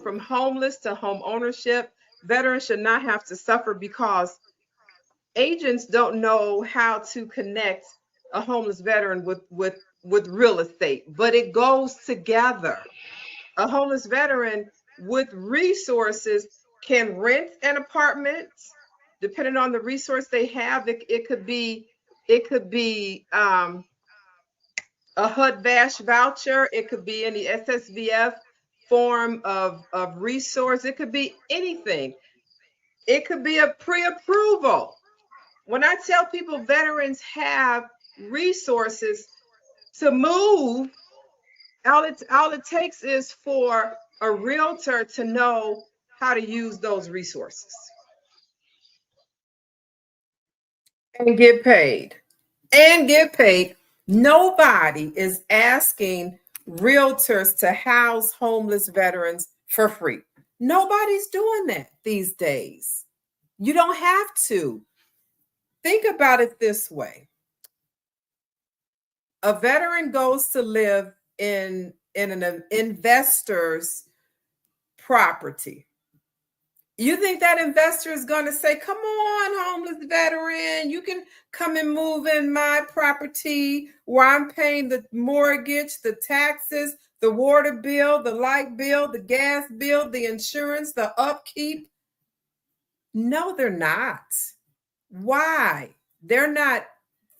from homeless to home ownership, veterans should not have to suffer because agents don't know how to connect a homeless veteran with real estate, but it goes together. A homeless veteran with resources can rent an apartment, depending on the resource they have. It could be a HUD VASH voucher. It could be any SSVF form of resource. It could be anything. It could be a pre-approval. When I tell people veterans have resources to move, all it takes is for a realtor to know how to use those resources and get paid. Nobody is asking realtors to house homeless veterans for free. Nobody's doing that these days. You don't have to. Think about it this way. A veteran goes to live in an investor's property. You think that investor is going to say, come on, homeless veteran, you can come and move in my property where I'm paying the mortgage, the taxes, the water bill, the light bill, the gas bill, the insurance, the upkeep? No, they're not. Why? They're not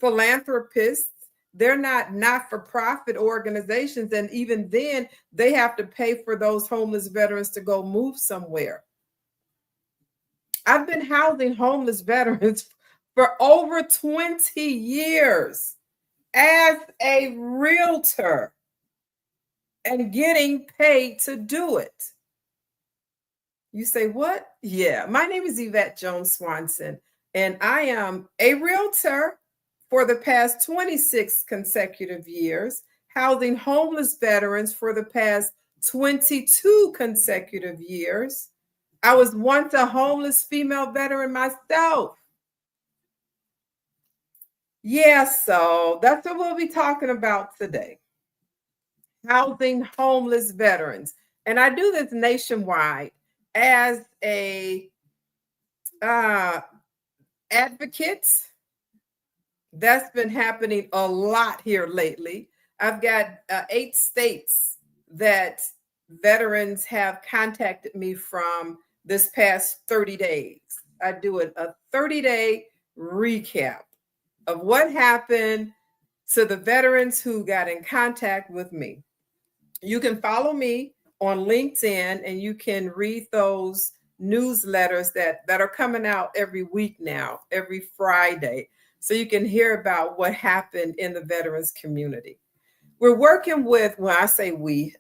philanthropists. They're not for-profit organizations. And even then, they have to pay for those homeless veterans to go move somewhere. I've been housing homeless veterans for over 20 years as a realtor and getting paid to do it. You say, what? Yeah, my name is Yvette Jones-Swanson, and I am a realtor for the past 26 consecutive years, housing homeless veterans for the past 22 consecutive years. I was once a homeless female veteran myself. Yeah, so that's what we'll be talking about today. Housing homeless veterans. And I do this nationwide as a advocate. That's been happening a lot here lately. I've got 8 states that veterans have contacted me from this past 30 days. I do a 30-day recap of what happened to the veterans who got in contact with me. You can follow me on LinkedIn and you can read those newsletters that are coming out every week now, every Friday. So you can hear about what happened in the veterans community. We're working with, when I say we,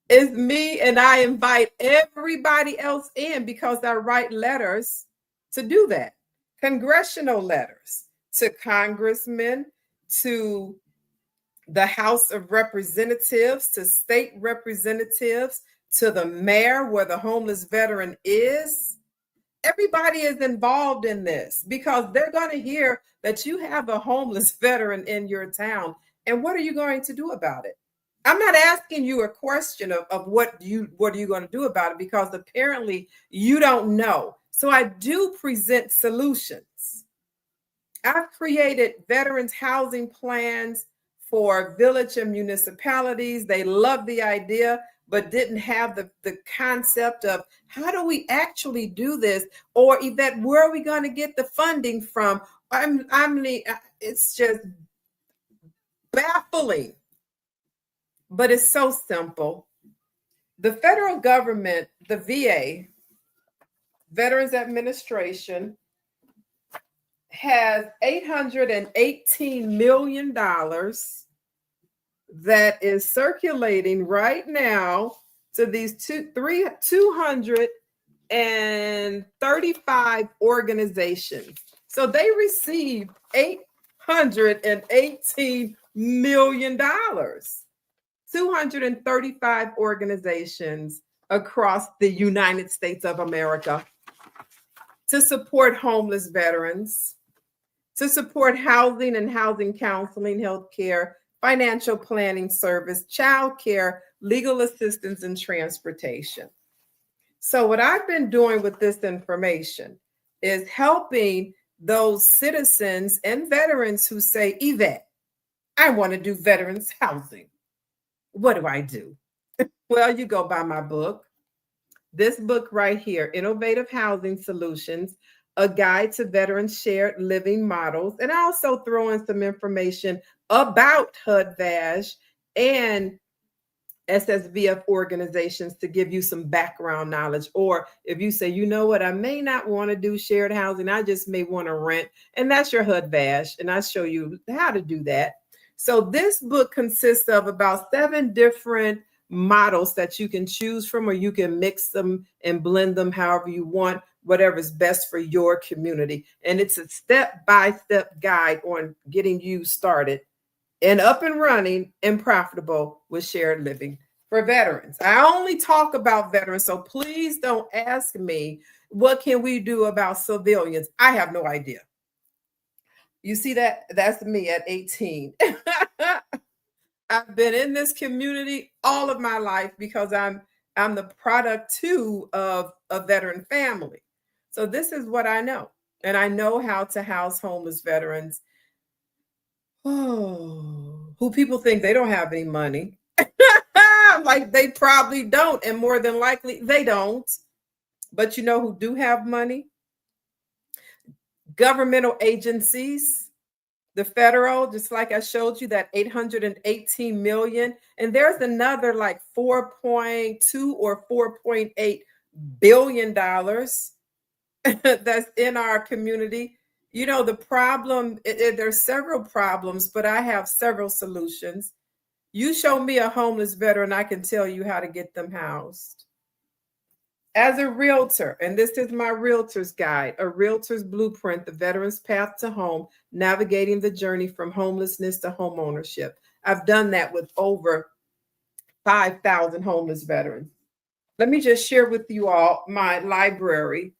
it's me, and I invite everybody else in because I write letters to do that. Congressional letters to congressmen, to the House of Representatives, to state representatives, to the mayor where the homeless veteran is. Everybody is involved in this because they're going to hear that you have a homeless veteran in your town. And what are you going to do about it? I'm not asking you a question of what are you going to do about it, because apparently you don't know. So I do present solutions. I've created veterans housing plans for village and municipalities. They love the idea, but didn't have the concept of how do we actually do this? Or Yvette, where are we going to get the funding from? It's just baffling. But it's so simple. The federal government, the VA, Veterans Administration, has $818 million that is circulating right now to these 235 organizations. So they received $818 million. 235 organizations across the United States of America to support homeless veterans, to support housing and housing counseling, healthcare, financial planning service, childcare, legal assistance, and transportation. So what I've been doing with this information is helping those citizens and veterans who say, Yvette, I want to do veterans housing. What do I do? Well, you go buy my book. This book right here, Innovative Housing Solutions, a guide to veterans shared living models. And I also throw in some information about HUD-VASH and SSVF organizations to give you some background knowledge. Or if you say, you know what, I may not want to do shared housing, I just may want to rent, and that's your HUD-VASH, and I show you how to do that. So this book consists of about 7 different models that you can choose from, or you can mix them and blend them however you want, whatever is best for your community. And it's a step-by-step guide on getting you started and up and running and profitable with shared living for veterans. I only talk about veterans, so please don't ask me, what can we do about civilians? I have no idea. You see that? That's me at 18. I've been in this community all of my life because I'm the product too of a veteran family. So this is what I know. And I know how to house homeless veterans. Oh, who people think they don't have any money. Like they probably don't, and more than likely they don't. But you know who do have money? Governmental agencies, the federal, just like I showed you, that 818 million. And there's another like 4.2 or 4.8 billion dollars that's in our community. You know, the problem, there's several problems, but I have several solutions. You show me a homeless veteran, I can tell you how to get them housed. As a realtor, and this is my realtor's guide, a realtor's blueprint, the veteran's path to home, navigating the journey from homelessness to homeownership. I've done that with over 5,000 homeless veterans. Let me just share with you all my library.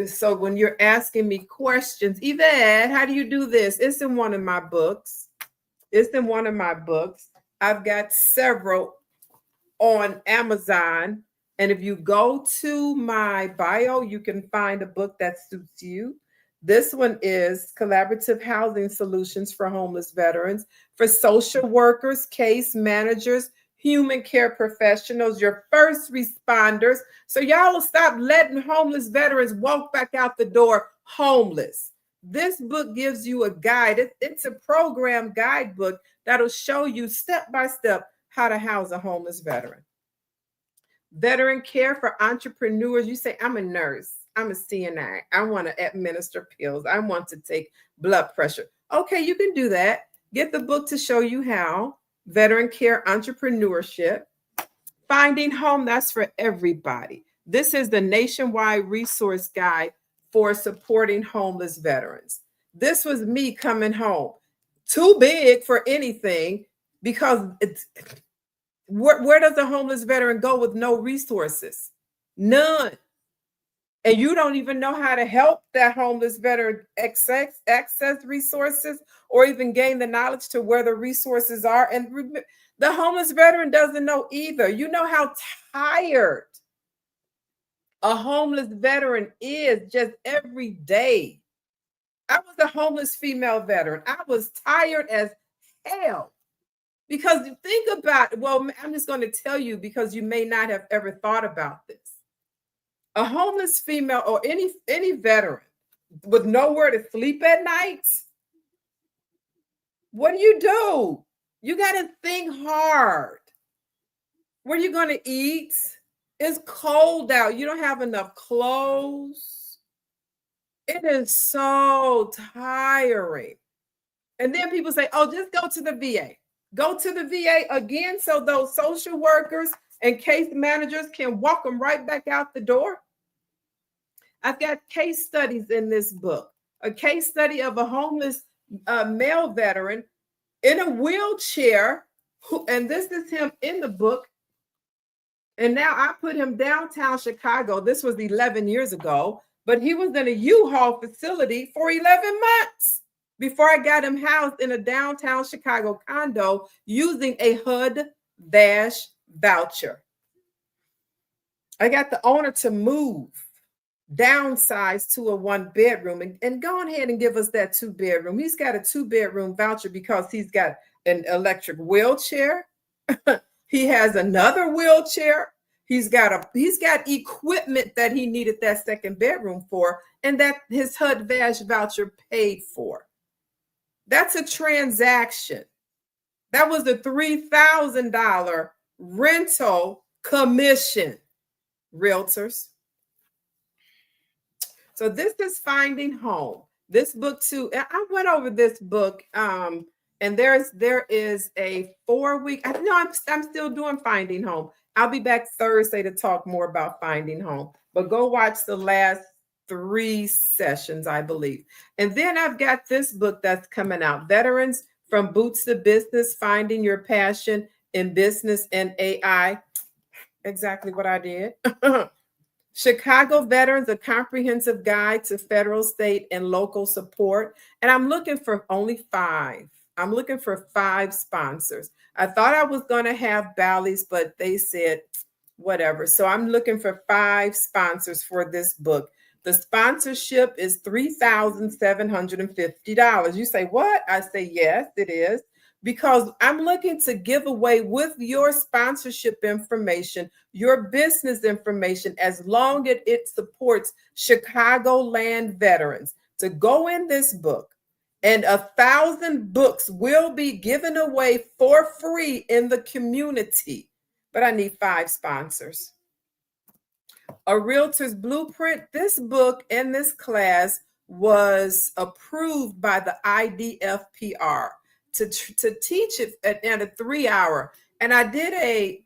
So when you're asking me questions, Yvette, how do you do this? It's in one of my books. It's in one of my books. I've got several on Amazon. And if you go to my bio, you can find a book that suits you. This one is Collaborative Housing Solutions for Homeless Veterans, for social workers, case managers, human care professionals, your first responders. So y'all will stop letting homeless veterans walk back out the door homeless. This book gives you a guide. It's a program guidebook that'll show you step by step how to house a homeless veteran. Veteran care for entrepreneurs. You say, I'm a nurse, I'm a CNI, I want to administer pills, I want to take blood pressure. Okay, you can do that. Get the book to show you how. Veteran care entrepreneurship. Finding home, that's for everybody. This is the nationwide resource guide for supporting homeless veterans. This was me coming home. Too big for anything, because it's where does a homeless veteran go with no resources? None. And you don't even know how to help that homeless veteran access resources or even gain the knowledge to where the resources are. And the homeless veteran doesn't know either. You know how tired a homeless veteran is just every day. I was a homeless female veteran. I was tired as hell. Because think about, well, I'm just going to tell you because you may not have ever thought about this. A homeless female or any veteran with nowhere to sleep at night, what do? You got to think hard. Where are you going to eat? It's cold out. You don't have enough clothes. It is so tiring. And then people say, oh, just go to the VA. Go to the VA again so those social workers and case managers can walk them right back out the door. I've got case studies in this book. A case study of a homeless male veteran in a wheelchair, and this is him in the book. And now I put him downtown Chicago. This was 11 years ago, but he was in a U-Haul facility for 11 months before I got him housed in a downtown Chicago condo using a HUD-VASH voucher. I got the owner to move, downsize to a 1-bedroom, and go ahead and give us that 2-bedroom. He's got a 2-bedroom voucher because he's got an electric wheelchair. He has another wheelchair. He's got equipment that he needed that 2nd bedroom for, and that his HUD-VASH voucher paid for. That's a transaction. That was a $3,000 rental commission, realtors. So this is Finding Home. This book too, I went over this book, and there is a 4-week. I'm still doing Finding Home. I'll be back Thursday to talk more about Finding Home. But go watch the last 3 sessions, I believe. And then I've got this book that's coming out, Veterans from Boots to Business, Finding Your Passion in Business and AI. Exactly what I did. Chicago Veterans, a comprehensive guide to federal, state, and local support. And I'm looking for only 5. I'm looking for 5 sponsors. I thought I was going to have Bally's, but they said whatever. So I'm looking for 5 sponsors for this book. The sponsorship is $3,750. You say, what? I say, yes, it is. Because I'm looking to give away with your sponsorship information, your business information, as long as it supports Chicagoland veterans, to go in this book. And 1,000 books will be given away for free in the community. But I need 5 sponsors. A Realtor's Blueprint. This book and this class was approved by the IDFPR to teach it at a 3-hour. And I did a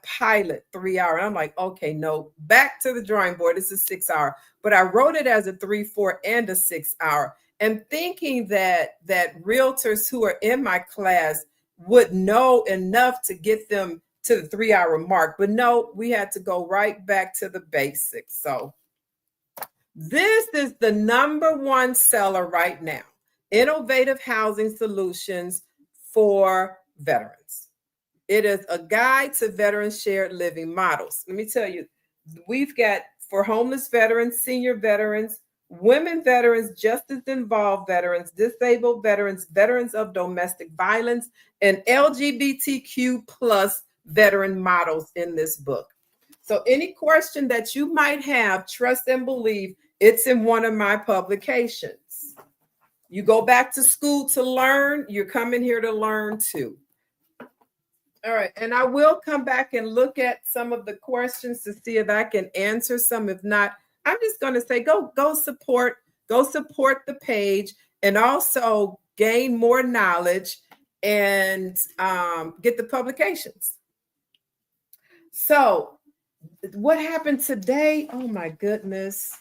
pilot 3-hour. I'm like, okay, no, back to the drawing board. It's a 6-hour, but I wrote it as a 3, 4, and a 6-hour. And thinking that realtors who are in my class would know enough to get them to the 3-hour mark. But no, we had to go right back to the basics. So this is the #1 seller right now. Innovative Housing Solutions for Veterans. It is a guide to veteran shared living models. Let me tell you, we've got for homeless veterans, senior veterans, women veterans, justice involved veterans, disabled veterans, veterans of domestic violence, and LGBTQ plus veteran models in this book. So any question that you might have, trust and believe it's in one of my publications. You go back to school to learn, you're coming here to learn too. All right, and I will come back and look at some of the questions to see if I can answer some. If not, I'm just going to say go support the page, and also gain more knowledge and get the publications. So what happened today? Oh my goodness.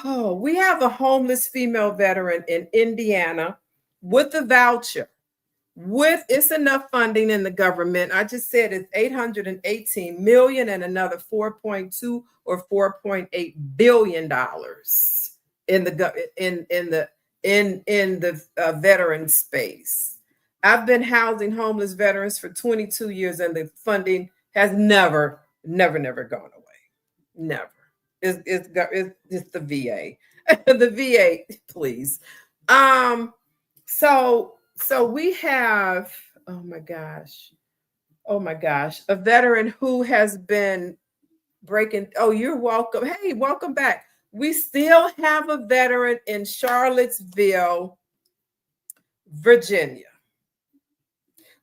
Oh, we have a homeless female veteran in Indiana with a voucher. It's enough funding in the government. I just said it's $818 million and another 4.2 or 4.8 billion dollars in the veteran space. I've been housing homeless veterans for 22 years, and the funding has never gone away. Never. It's the VA. The VA, please. So we have, oh my gosh, a veteran who has been breaking. Oh, you're welcome. Hey, welcome back. We still have a veteran in Charlottesville, Virginia.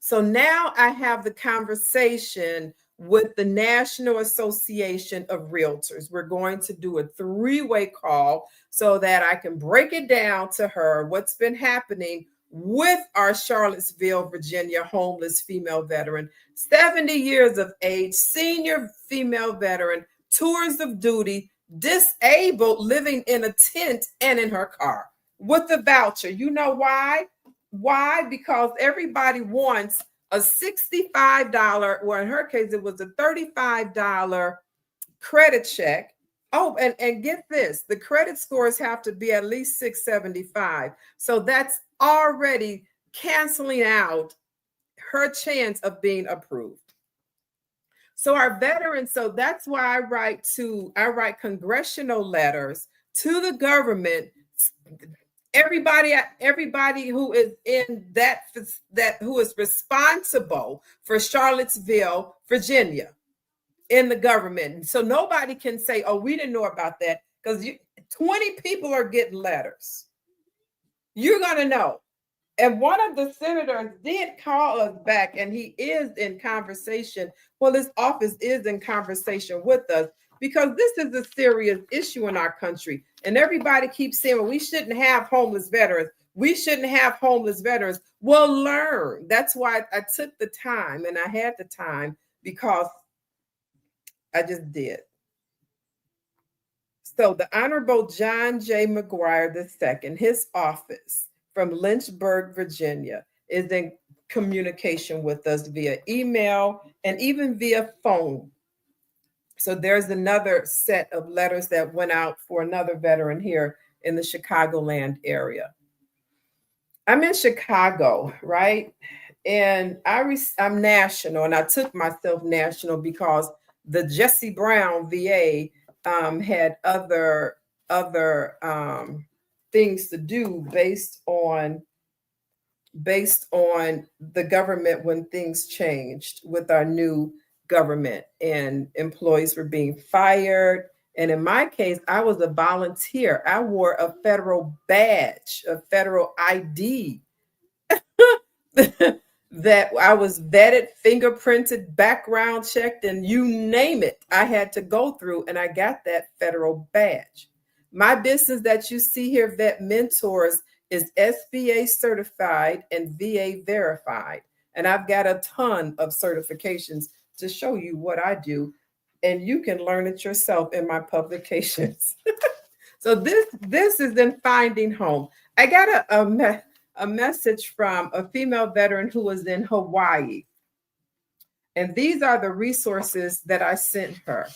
So now I have the conversation with the National Association of Realtors. We're going to do a 3-way call so that I can break it down to her what's been happening with our Charlottesville, Virginia homeless female veteran, 70 years of age, senior female veteran, tours of duty, disabled, living in a tent and in her car with the voucher. You know why? Why? Because everybody wants a $65, or in her case, it was a $35 credit check. Oh, and get this, the credit scores have to be at least 675. So that's already canceling out her chance of being approved. So our veterans, so that's why I write congressional letters to the government. Everybody who is in that who is responsible for Charlottesville, Virginia, in the government. So nobody can say, oh, we didn't know about that, because 20 people are getting letters. You're going to know. And one of the senators did call us back, and he is in conversation. Well, his office is in conversation with us, because this is a serious issue in our country. And everybody keeps saying, well, we shouldn't have homeless veterans. We shouldn't have homeless veterans. Well, learn. That's why I took the time, and I had the time, because I just did. So the Honorable John J. McGuire II, his office from Lynchburg, Virginia, is in communication with us via email and even via phone. So there's another set of letters that went out for another veteran here in the Chicagoland area. I'm in Chicago, right? And I'm national, and I took myself national because the Jesse Brown VA had other things to do based on the government when things changed with our new government, and employees were being fired. And in my case, I was a volunteer. I wore a federal badge, a federal ID that I was vetted, fingerprinted, background checked, and you name it, I had to go through, and I got that federal badge. My business that you see here, VetMentors, is SBA certified and VA verified. And I've got a ton of certifications to show you what I do, and you can learn it yourself in my publications. So this is in Finding Home. I got a message from a female veteran who was in Hawaii. And these are the resources that I sent her.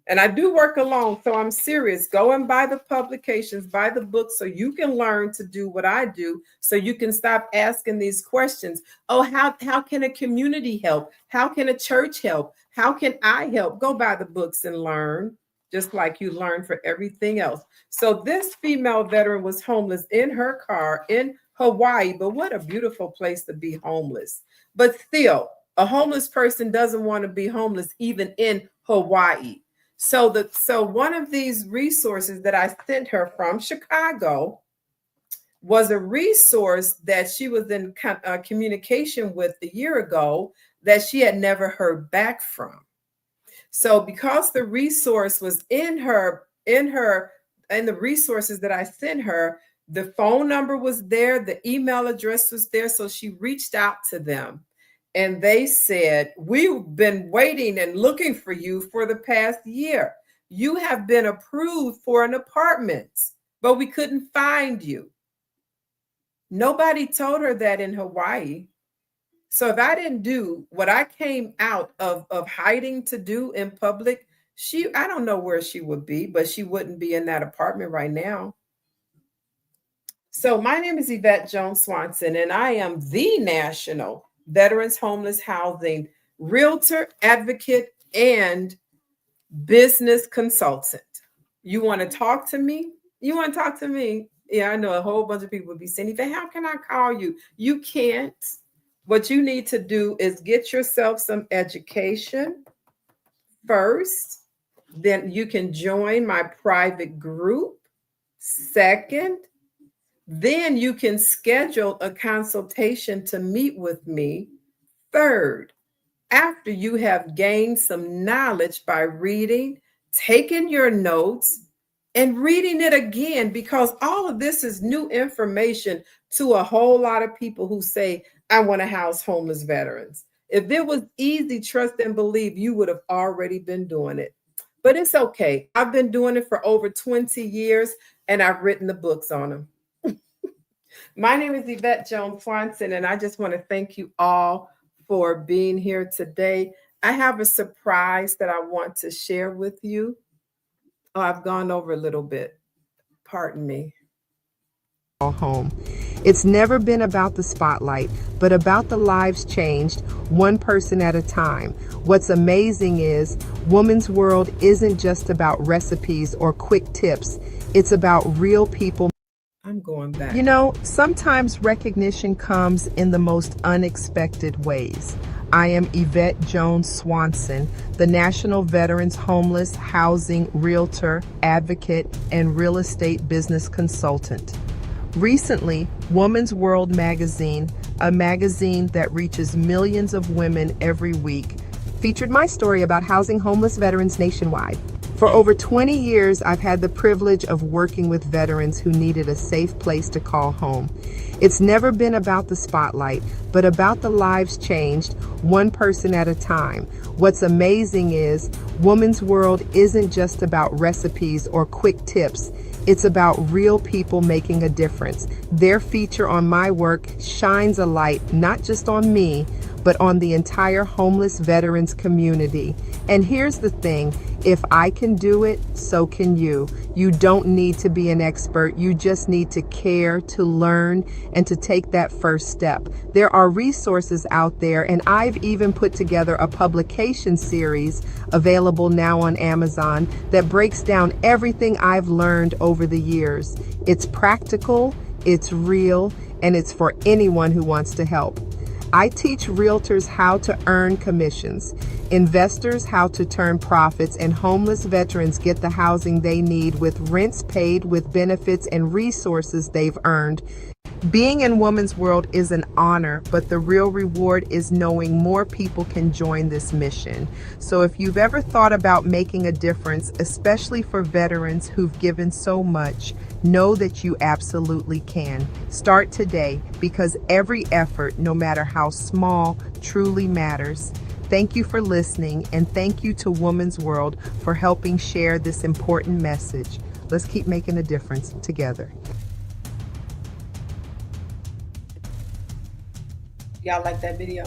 And I do work alone, so I'm serious. Go and buy the publications, buy the books, so you can learn to do what I do, so you can stop asking these questions. Oh, how can a community help? How can a church help? How can I help? Go buy the books and learn, just like you learn for everything else. So this female veteran was homeless in her car in Hawaii, but what a beautiful place to be homeless. But still, a homeless person doesn't want to be homeless even in Hawaii. So one of these resources that I sent her from Chicago was a resource that she was in communication with a year ago that she had never heard back from. So because the resource was in the resources that I sent her, the phone number was there, the email address was there. So she reached out to them, and they said, we've been waiting and looking for you for the past year. You have been approved for an apartment, but we couldn't find you. Nobody told her that in Hawaii. So if I didn't do what I came out of hiding to do in public, I don't know where she would be, but she wouldn't be in that apartment right now. So my name is Yvette Jones-Swanson, and I am the National Veterans Homeless Housing Realtor, Advocate, and Business Consultant. You want to talk to me? You want to talk to me? Yeah, I know a whole bunch of people would be saying, Yvette, how can I call you? You can't. What you need to do is get yourself some education first. Then you can join my private group. Second, then you can schedule a consultation to meet with me. Third, after you have gained some knowledge by reading, taking your notes, and reading it again, because all of this is new information to a whole lot of people who say, I want to house homeless veterans. If it was easy, trust and believe, you would have already been doing it. But it's okay. I've been doing it for over 20 years, and I've written the books on them. My name is Yvette Jones-Swanson, and I just want to thank you all for being here today. I have a surprise that I want to share with you. Oh, I've gone over a little bit. Pardon me. Home. It's never been about the spotlight, but about the lives changed, one person at a time. What's amazing is Woman's World isn't just about recipes or quick tips. It's about real people. I'm going back. You know, sometimes recognition comes in the most unexpected ways. I am Yvette Jones-Swanson, the National Veterans Homeless Housing Realtor, Advocate, and Real Estate Business Consultant. Recently, Woman's World magazine, a magazine that reaches millions of women every week, featured my story about housing homeless veterans nationwide. For over 20 years, I've had the privilege of working with veterans who needed a safe place to call home. It's never been about the spotlight, but about the lives changed, one person at a time. What's amazing is Woman's World isn't just about recipes or quick tips. It's about real people making a difference. Their feature on my work shines a light not just on me, but on the entire homeless veterans community. And here's the thing, if I can do it, so can you. You don't need to be an expert. You just need to care, to learn, and to take that first step. There are resources out there, and I've even put together a publication series available now on Amazon that breaks down everything I've learned over the years. It's practical, it's real, and it's for anyone who wants to help. I teach realtors how to earn commissions, investors how to turn profits, and homeless veterans get the housing they need with rents paid, with benefits and resources they've earned. Being in Woman's World is an honor, but the real reward is knowing more people can join this mission. So if you've ever thought about making a difference, especially for veterans who've given so much, know that you absolutely can. Start today, because every effort, no matter how small, truly matters. Thank you for listening, and thank you to Woman's World for helping share this important message. Let's keep making a difference together. Y'all like that video?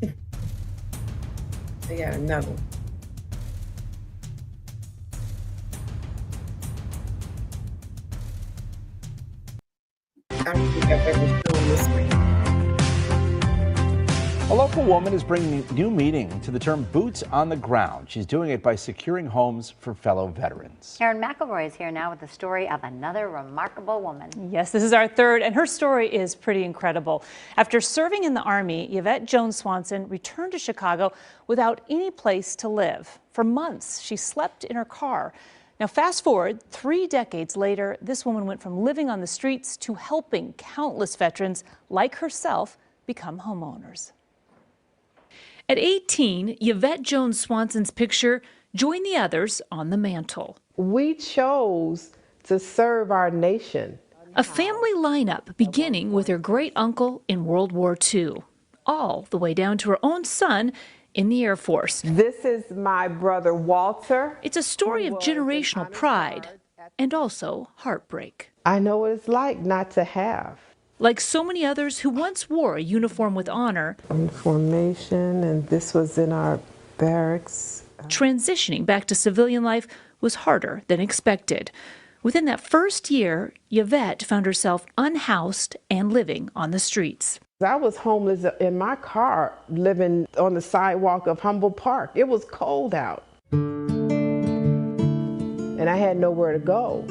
I got another one. I don't think I've ever shown this one. A local woman is bringing new meaning to the term boots on the ground. She's doing it by securing homes for fellow veterans. Erin McElroy is here now with the story of another remarkable woman. Yes, this is our third, and her story is pretty incredible. After serving in the Army, Yvette Jones-Swanson returned to Chicago without any place to live. For months, she slept in her car. Now, fast forward 3 decades later, this woman went from living on the streets to helping countless veterans like herself become homeowners. At 18, Yvette Jones-Swanson's picture joined the others on the mantle. We chose to serve our nation. A family lineup beginning with her great uncle in World War II, all the way down to her own son in the Air Force. This is my brother Walter. It's a story of generational pride and also heartbreak. I know what it's like not to have. Like so many others who once wore a uniform with honor, Information, and this was in our barracks. transitioning back to civilian life was harder than expected. Within that first year, Yvette found herself unhoused and living on the streets. I was homeless in my car, living on the sidewalk of Humboldt Park. It was cold out, and I had nowhere to go.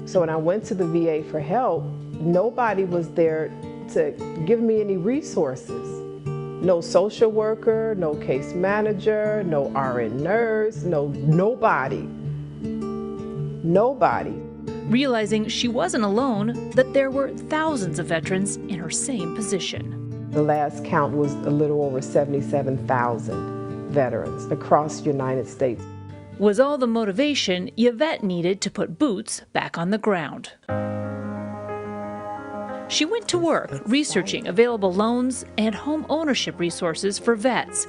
So when I went to the VA for help, nobody was there to give me any resources. No social worker, no case manager, no RN nurse, nobody. Realizing she wasn't alone, that there were thousands of veterans in her same position. The last count was a little over 77,000 veterans across the United States. Was all the motivation Yvette needed to put boots back on the ground. She went to work researching available loans and home ownership resources for vets.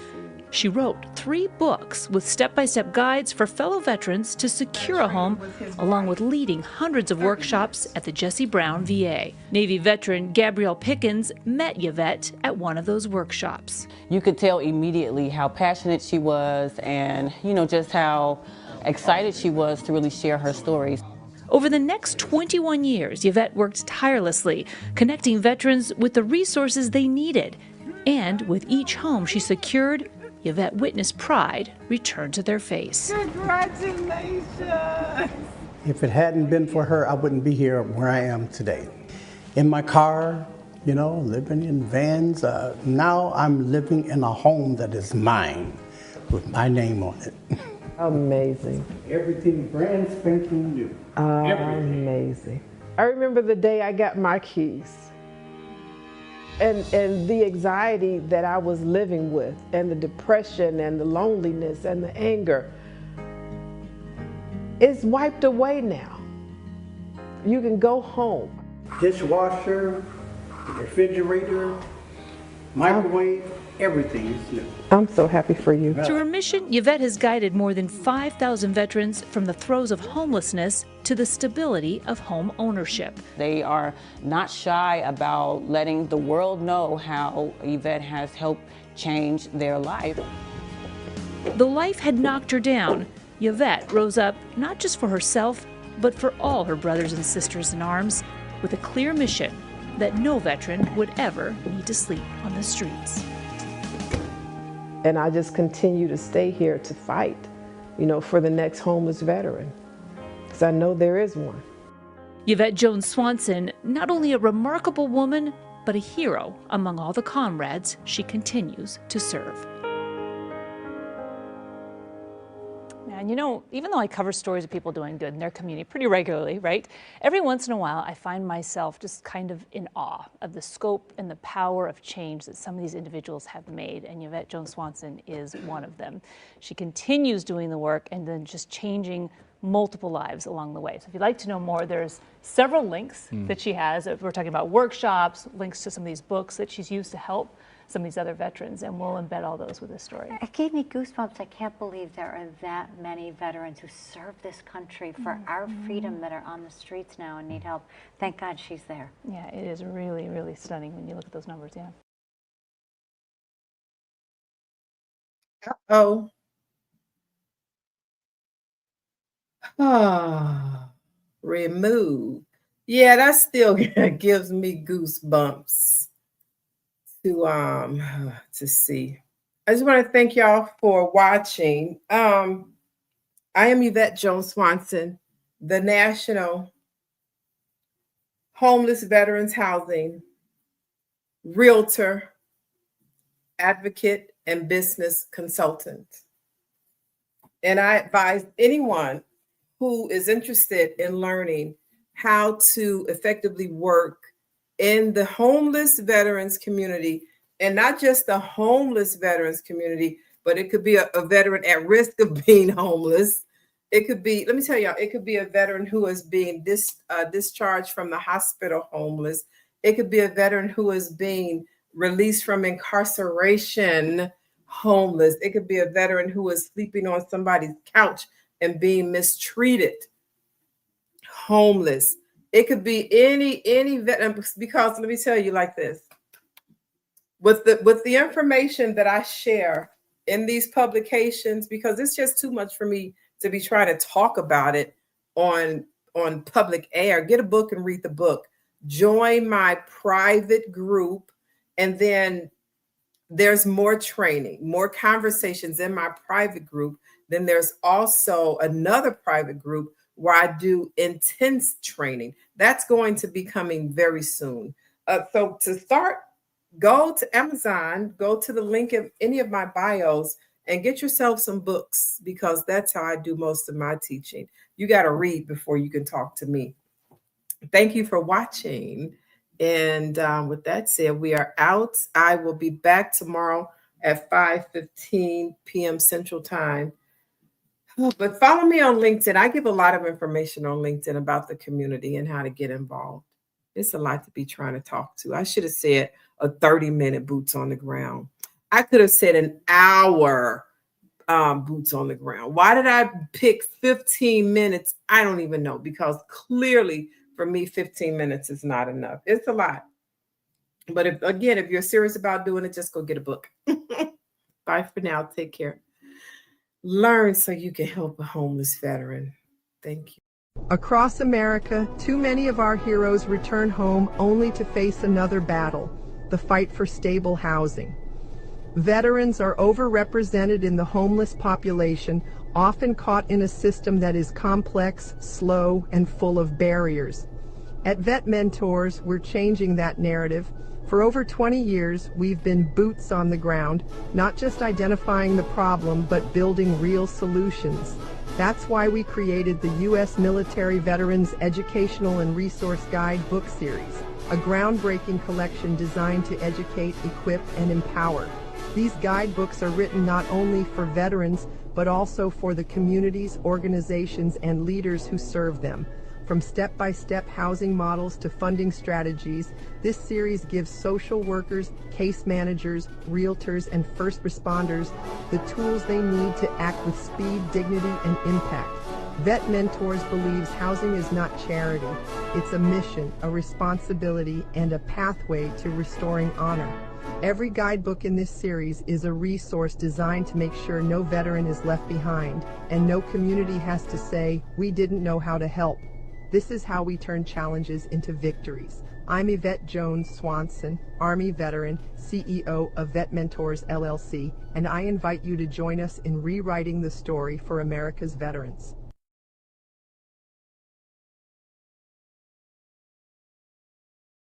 She wrote 3 books with step-by-step guides for fellow veterans to secure a home, along with leading hundreds of workshops at the Jesse Brown VA. Navy veteran Gabrielle Pickens met Yvette at one of those workshops. You could tell immediately how passionate she was and, just how excited she was to really share her stories. Over the next 21 years, Yvette worked tirelessly, connecting veterans with the resources they needed. And with each home she secured, Yvette witnessed pride return to their face. Congratulations. If it hadn't been for her, I wouldn't be here where I am today. In my car, living in vans. Now I'm living in a home that is mine with my name on it. Amazing. Everything brand spanking new. Amazing. I remember the day I got my keys and the anxiety that I was living with, and the depression and the loneliness and the anger. It's wiped away now. You can go home. Dishwasher, refrigerator, microwave, everything is new. I'm so happy for you. Through her mission, Yvette has guided more than 5,000 veterans from the throes of homelessness to the stability of home ownership. They are not shy about letting the world know how Yvette has helped change their life. Though life had knocked her down, Yvette rose up not just for herself, but for all her brothers and sisters in arms, with a clear mission that no veteran would ever need to sleep on the streets. And I just continue to stay here to fight, for the next homeless veteran, because I know there is one. Yvette Jones-Swanson, not only a remarkable woman, but a hero among all the comrades she continues to serve. And even though I cover stories of people doing good in their community pretty regularly, right? Every once in a while, I find myself just kind of in awe of the scope and the power of change that some of these individuals have made. And Yvette Jones-Swanson is one of them. She continues doing the work and then just changing multiple lives along the way. So if you'd like to know more, there's several links that she has. We're talking about workshops, links to some of these books that she's used to help some of these other veterans, and we'll embed all those with this story. It gave me goosebumps. I can't believe there are that many veterans who serve this country for our freedom that are on the streets now and need help. Thank God she's there. Yeah, it is really, really stunning when you look at those numbers, yeah. Uh-oh. Ah, remove. Yeah, that still gives me goosebumps to see. I just want to thank y'all for watching. I am Yvette Jones-Swanson, the National Homeless Veterans Housing Realtor, Advocate, and Business Consultant. And I advise anyone who is interested in learning how to effectively work in the homeless veterans community, and not just the homeless veterans community, but it could be a veteran at risk of being homeless. It could be, let me tell y'all, it could be a veteran who is being discharged from the hospital homeless. It could be a veteran who is being released from incarceration homeless. It could be a veteran who is sleeping on somebody's couch and being mistreated homeless. It could be any veteran, because let me tell you like this. With the information that I share in these publications, because it's just too much for me to be trying to talk about it on public air. Get a book and read the book. Join my private group, and then there's more training, more conversations in my private group. Then there's also another private group where I do intense training. That's going to be coming very soon. So to start, go to Amazon, go to the link in any of my bios and get yourself some books, because that's how I do most of my teaching. You got to read before you can talk to me. Thank you for watching. And with that said, we are out. I will be back tomorrow at 5:15 p.m. Central Time. But follow me on LinkedIn. I give a lot of information on LinkedIn about the community and how to get involved. It's a lot to be trying to talk to. I should have said a 30-minute boots on the ground. I could have said an hour boots on the ground. Why did I pick 15 minutes? I don't even know, because clearly for me, 15 minutes is not enough. It's a lot. But if you're serious about doing it, just go get a book. Bye for now. Take care. Learn so you can help a homeless veteran. Thank you. Across America, too many of our heroes return home only to face another battle, the fight for stable housing. Veterans are overrepresented in the homeless population, often caught in a system that is complex, slow, and full of barriers. At VetMentors, we're changing that narrative. For over 20 years, we've been boots on the ground, not just identifying the problem, but building real solutions. That's why we created the U.S. Military Veterans Educational and Resource Guidebook series, a groundbreaking collection designed to educate, equip, and empower. These guidebooks are written not only for veterans, but also for the communities, organizations, and leaders who serve them. From step-by-step housing models to funding strategies, this series gives social workers, case managers, realtors, and first responders the tools they need to act with speed, dignity, and impact. VetMentors believes housing is not charity. It's a mission, a responsibility, and a pathway to restoring honor. Every guidebook in this series is a resource designed to make sure no veteran is left behind, and no community has to say, "We didn't know how to help." This is how we turn challenges into victories. I'm Yvette Jones-Swanson, Army veteran, CEO of VetMentors LLC, and I invite you to join us in rewriting the story for America's veterans.